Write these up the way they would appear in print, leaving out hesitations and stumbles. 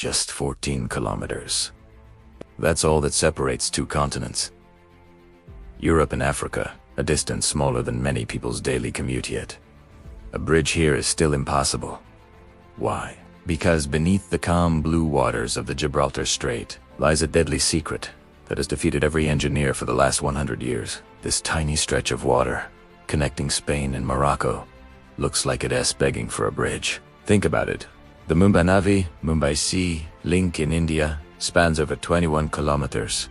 Just 14 kilometers. That's all that separates two continents. Europe and Africa, a distance smaller than many people's daily commute yet. A bridge here is still impossible. Why? Because beneath the calm blue waters of the Gibraltar Strait lies a deadly secret that has defeated every engineer for the last 100 years. This tiny stretch of water, connecting Spain and Morocco, looks like it is begging for a bridge. Think about it. The Mumbai Sea link in India spans over 21 kilometers,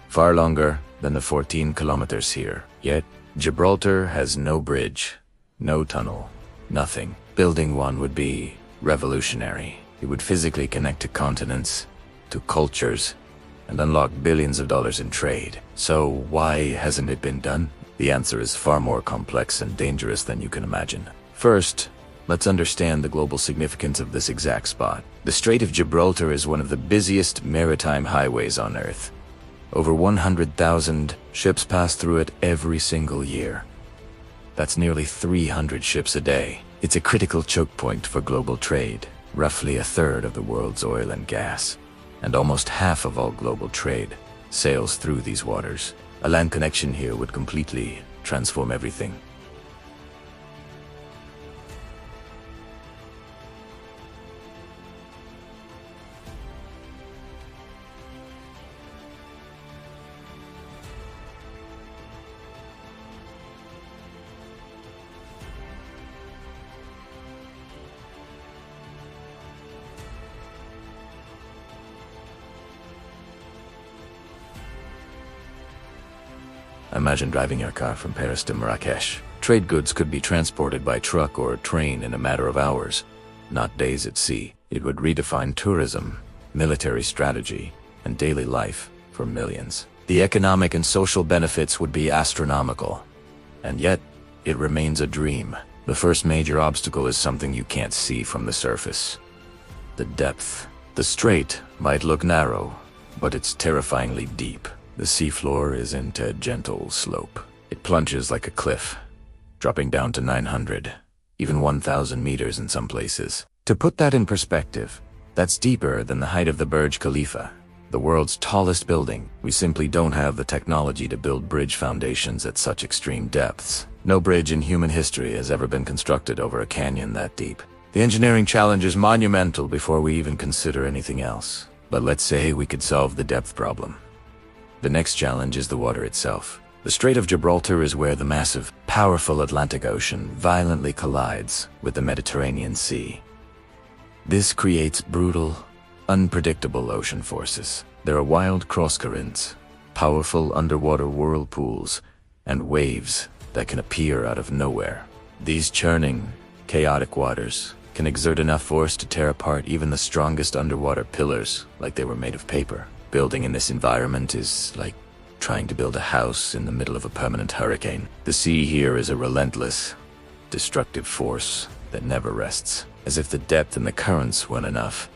far longer than the 14 kilometers here. Yet, Gibraltar has no bridge, no tunnel, nothing. Building one would be revolutionary. It would physically connect to continents, to cultures, and unlock billions of dollars in trade. So why hasn't it been done? The answer is far more complex and dangerous than you can imagine. First, let's understand the global significance of this exact spot. The Strait of Gibraltar is one of the busiest maritime highways on Earth. Over 100,000 ships pass through it every single year. That's nearly 300 ships a day. It's a critical choke point for global trade, roughly a third of the world's oil and gas, and almost half of all global trade sails through these waters. A land connection here would completely transform everything. Imagine driving your car from Paris to Marrakesh. Trade goods could be transported by truck or train in a matter of hours, not days at sea. It would redefine tourism, military strategy, and daily life for millions. The economic and social benefits would be astronomical. And yet, it remains a dream. The first major obstacle is something you can't see from the surface. The depth. The strait might look narrow, but it's terrifyingly deep. The seafloor isn't a gentle slope. It plunges like a cliff, dropping down to 900, even 1,000 meters in some places. To put that in perspective, that's deeper than the height of the Burj Khalifa, the world's tallest building. We simply don't have the technology to build bridge foundations at such extreme depths. No bridge in human history has ever been constructed over a canyon that deep. The engineering challenge is monumental before we even consider anything else. But let's say we could solve the depth problem. The next challenge is the water itself. The Strait of Gibraltar is where the massive, powerful Atlantic Ocean violently collides with the Mediterranean Sea. This creates brutal, unpredictable ocean forces. There are wild cross-currents, powerful underwater whirlpools, and waves that can appear out of nowhere. These churning, chaotic waters can exert enough force to tear apart even the strongest underwater pillars like they were made of paper. Building in this environment is like trying to build a house in the middle of a permanent hurricane. The sea here is a relentless, destructive force that never rests. As if the depth and the currents weren't enough,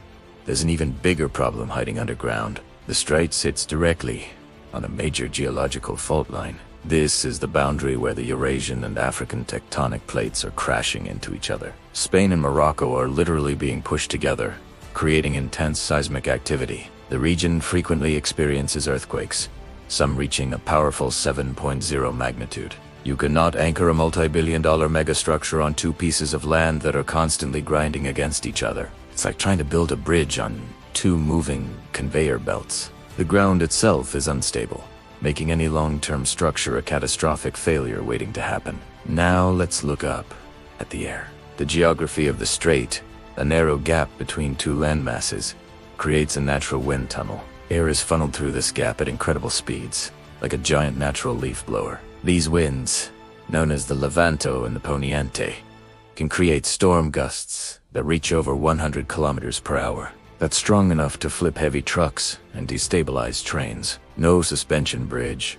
there's an even bigger problem hiding underground. The strait sits directly on a major geological fault line. This is the boundary where the Eurasian and African tectonic plates are crashing into each other. Spain and Morocco are literally being pushed together, creating intense seismic activity. The region frequently experiences earthquakes, some reaching a powerful 7.0 magnitude. You cannot anchor a multi-billion-dollar megastructure on two pieces of land that are constantly grinding against each other. It's like trying to build a bridge on two moving conveyor belts. The ground itself is unstable, making any long-term structure a catastrophic failure waiting to happen. Now let's look up at the air. The geography of the strait, a narrow gap between two landmasses, creates a natural wind tunnel. Air is funneled through this gap at incredible speeds, like a giant natural leaf blower. These winds, known as the Levanto and the Poniente, can create storm gusts that reach over 100 kilometers per hour. That's strong enough to flip heavy trucks and destabilize trains. No suspension bridge,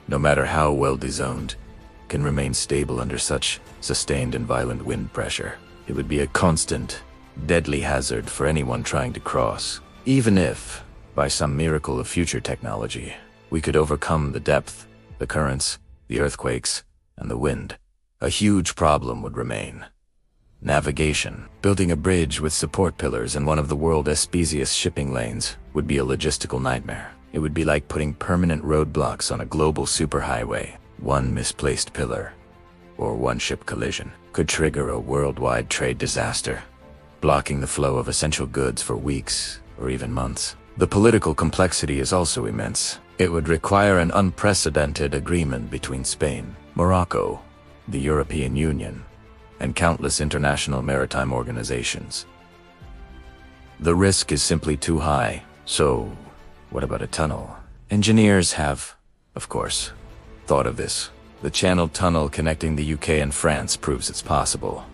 no matter how well designed, can remain stable under such sustained and violent wind pressure. It would be a constant, deadly hazard for anyone trying to cross. Even if, by some miracle of future technology, we could overcome the depth, the currents, the earthquakes, and the wind, a huge problem would remain. Navigation. Building a bridge with support pillars in one of the world's busiest shipping lanes would be a logistical nightmare. It would be like putting permanent roadblocks on a global superhighway. One misplaced pillar, or one ship collision, could trigger a worldwide trade disaster, blocking the flow of essential goods for weeks or even months. The political complexity is also immense. It would require an unprecedented agreement between Spain, Morocco, the European Union, and countless international maritime organizations. The risk is simply too high. So, what about a tunnel? Engineers have, of course, thought of this. The Channel Tunnel connecting the UK and France proves it's possible.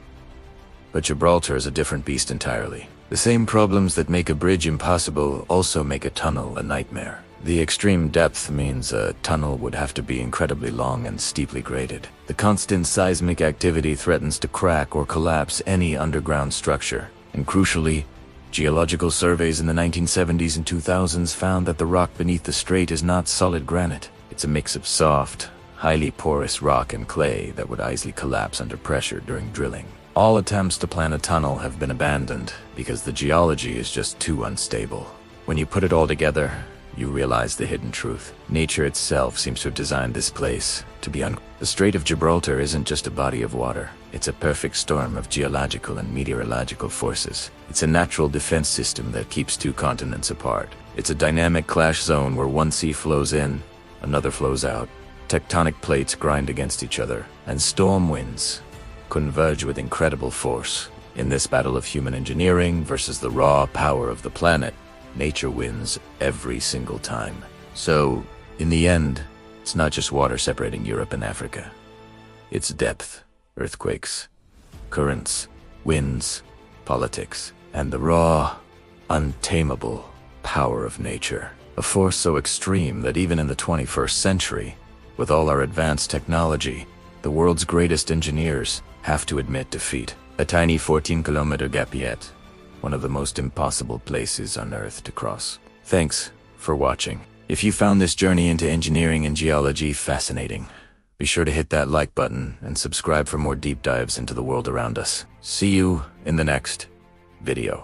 But Gibraltar is a different beast entirely. The same problems that make a bridge impossible also make a tunnel a nightmare. The extreme depth means a tunnel would have to be incredibly long and steeply graded. The constant seismic activity threatens to crack or collapse any underground structure. And crucially, geological surveys in the 1970s and 2000s found that the rock beneath the strait is not solid granite. It's a mix of soft, highly porous rock and clay that would easily collapse under pressure during drilling. All attempts to plan a tunnel have been abandoned because the geology is just too unstable. When you put it all together, you realize the hidden truth. Nature itself seems to have designed this place to be The Strait of Gibraltar isn't just a body of water. It's a perfect storm of geological and meteorological forces. It's a natural defense system that keeps two continents apart. It's a dynamic clash zone where one sea flows in, another flows out. Tectonic plates grind against each other, and storm winds converge with incredible force. In this battle of human engineering versus the raw power of the planet, nature wins every single time. So, in the end, it's not just water separating Europe and Africa. It's depth, earthquakes, currents, winds, politics, and the raw, untamable power of nature. A force so extreme that even in the 21st century, with all our advanced technology, the world's greatest engineers have to admit defeat. A tiny 14-kilometer gap yet, one of the most impossible places on Earth to cross. Thanks for watching. If you found this journey into engineering and geology fascinating, be sure to hit that like button and subscribe for more deep dives into the world around us. See you in the next video.